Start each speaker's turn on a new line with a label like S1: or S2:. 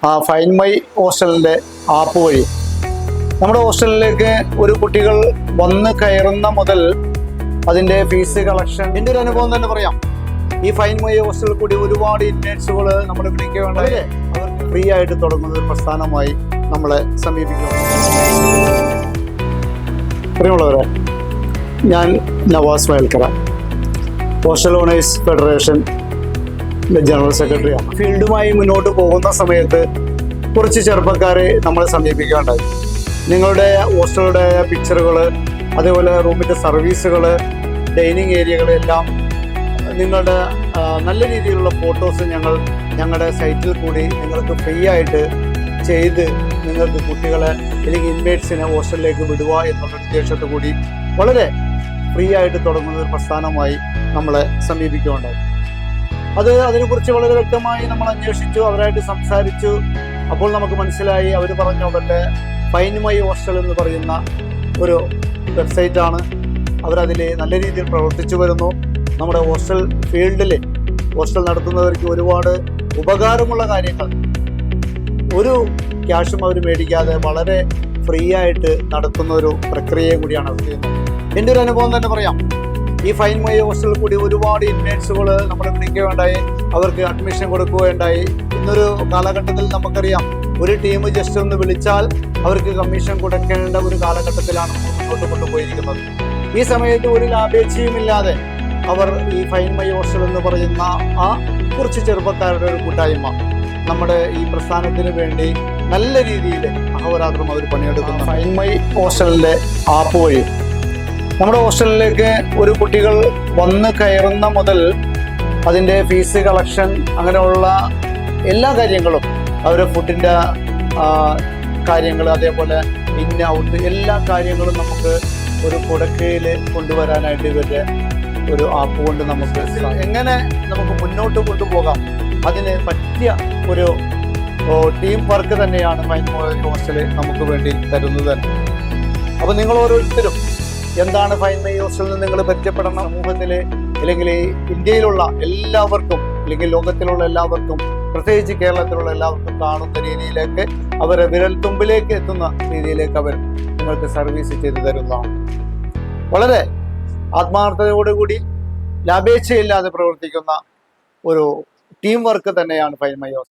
S1: Fine my ഹോസ്റ്റലിൻ്റെ app വഴി നമ്മുടെ ഹോസ്റ്റലിലേക്ക് ഒരു കുട്ടികൾ വന്ന് കയറുന്ന മുതൽ അതിൻ്റെ ഫീസ് കളക്ഷൻ എൻ്റെ ഒരു അനുഭവം തന്നെ പറയാം. ഈ ഫൈൻ മൈ ഹോസ്റ്റലിൽ കൂടി ഒരുപാട് ഇൻവേഴ്സുകൾ നമ്മൾ വിളിക്കുകയുണ്ടായി. അവർക്ക് ഫ്രീ ആയിട്ട് തുടങ്ങുന്ന ഒരു പ്രസ്ഥാനമായി നമ്മളെ സമീപിക്കുക. പ്രിയമുള്ളവരെ, ഞാൻ Navas Vayalkkara, hostel owners federation general സെക്രട്ടറിയാണ്. ഫീൽഡുമായി മുന്നോട്ട് പോകുന്ന സമയത്ത് കുറച്ച് ചെറുപ്പക്കാരെ നമ്മളെ സമീപിക്കുകയുണ്ടായി. നിങ്ങളുടെ ഹോസ്റ്റലുടെ പിക്ചറുകൾ, അതേപോലെ റൂമിൻ്റെ സർവീസുകൾ, ഡൈനിങ് ഏരിയകളെല്ലാം നിങ്ങളുടെ നല്ല രീതിയിലുള്ള ഫോട്ടോസ് ഞങ്ങളുടെ സൈറ്റിൽ കൂടി നിങ്ങൾക്ക് ഫ്രീ ആയിട്ട് ചെയ്ത് നിങ്ങൾക്ക് കുട്ടികളെ അല്ലെങ്കിൽ ഇൻമേറ്റ്സിനെ ഹോസ്റ്റലിലേക്ക് വിടുക എന്നുള്ള ഉദ്ദേശത്തോടു കൂടി വളരെ ഫ്രീ ആയിട്ട് തുടങ്ങുന്ന ഒരു പ്രസ്ഥാനമായി നമ്മളെ സമീപിക്കുകയുണ്ടായി. അതിനെക്കുറിച്ച് വളരെ വ്യക്തമായി നമ്മൾ അന്വേഷിച്ചു, അവരായിട്ട് സംസാരിച്ചു. അപ്പോൾ നമുക്ക് മനസ്സിലായി, അവർ പറഞ്ഞു അവരുടെ ഫൈൻ മൈ ഹോസ്റ്റൽ എന്ന് പറയുന്ന ഒരു വെബ്സൈറ്റാണ്. അവരതിൽ നല്ല രീതിയിൽ പ്രവർത്തിച്ചു വരുന്നു. നമ്മുടെ ഹോസ്റ്റൽ ഫീൽഡിൽ ഹോസ്റ്റൽ നടത്തുന്നവർക്ക് ഒരുപാട് ഉപകാരമുള്ള കാര്യങ്ങൾ ഒരു ക്യാഷും അവർ മേടിക്കാതെ വളരെ ഫ്രീ ആയിട്ട് നടത്തുന്ന ഒരു പ്രക്രിയയും കൂടിയാണ് അവർ ചെയ്യുന്നത്. എൻ്റെ ഒരു അനുഭവം തന്നെ പറയാം. ഈ ഫൈൻ മൈ ഹോസ്റ്റലിൽ കൂടി ഒരുപാട് ഇൻമേറ്റ്സുകൾ നമ്മൾ വിളിക്കുകയുണ്ടായി, അവർക്ക് അഡ്മിഷൻ കൊടുക്കുകയുണ്ടായി. ഇന്നൊരു കാലഘട്ടത്തിൽ നമുക്കറിയാം, ഒരു ടീം ജസ്റ്റ് ഒന്ന് വിളിച്ചാൽ അവർക്ക് കമ്മീഷൻ കൊടുക്കേണ്ട ഒരു കാലഘട്ടത്തിലാണ് മുന്നോട്ട് കൊണ്ടുപോയിരിക്കുന്നത്. ഈ സമയത്ത് ഒരു ലാഭേച്ഛയുമില്ലാതെ അവർ ഈ ഫൈൻ മൈ ഹോസ്റ്റൽ എന്ന് പറയുന്ന ആ കുറച്ച് ചെറുപ്പക്കാരുടെ ഒരു കൂട്ടായ്മ നമ്മുടെ ഈ പ്രസ്ഥാനത്തിന് വേണ്ടി നല്ല രീതിയിൽ അഹോരാത്രം അവർ പണിയെടുക്കുന്നു. ഫൈൻ മൈ ഹോസ്റ്റലിൻ്റെ ആപ്പ് വഴി നമ്മുടെ ഹോസ്റ്റലിലേക്ക് ഒരു കുട്ടികൾ വന്ന് കയറുന്ന മുതൽ അതിൻ്റെ ഫീസ് കളക്ഷൻ, അങ്ങനെയുള്ള എല്ലാ കാര്യങ്ങളും, അവരുടെ ഫുഡിൻ്റെ കാര്യങ്ങൾ, അതേപോലെ ഇൻ ഔട്ട് എല്ലാ കാര്യങ്ങളും നമുക്ക് ഒരു കുടക്കയിൽ കൊണ്ടുവരാനായിട്ട് ഇവരുടെ ഒരു ആപ്പ് കൊണ്ട് നമുക്ക് എങ്ങനെ നമുക്ക് മുന്നോട്ട് കൊണ്ടുപോകാം അതിന് പറ്റിയ ഒരു ടീം വർക്ക് തന്നെയാണ് ഫൈൻ മൈ ഹോസ്റ്റൽ നമുക്ക് വേണ്ടി തരുന്നത് തന്നെ. അപ്പോൾ നിങ്ങൾ ഓരോരുത്തരും എന്താണ് ഫൈൻ മൈ ഹോസ്റ്റൽ എന്ന് നിങ്ങൾ പരിചയപ്പെടണം. സമൂഹത്തിൽ അല്ലെങ്കിൽ ഇന്ത്യയിലുള്ള എല്ലാവർക്കും അല്ലെങ്കിൽ ലോകത്തിലുള്ള എല്ലാവർക്കും, പ്രത്യേകിച്ച് കേരളത്തിലുള്ള എല്ലാവർക്കും കാണുന്ന രീതിയിലേക്ക്, അവരെ വിരൽത്തുമ്പിലേക്ക് എത്തുന്ന രീതിയിലേക്ക് അവർ നിങ്ങൾക്ക് സർവീസ് ചെയ്തു തരുന്നതാണ്. വളരെ ആത്മാർത്ഥതയോടുകൂടി ലാഭേച്ഛയില്ലാതെ പ്രവർത്തിക്കുന്ന ഒരു ടീം വർക്ക് തന്നെയാണ് ഫൈൻ മൈ ഹോസ്റ്റൽ.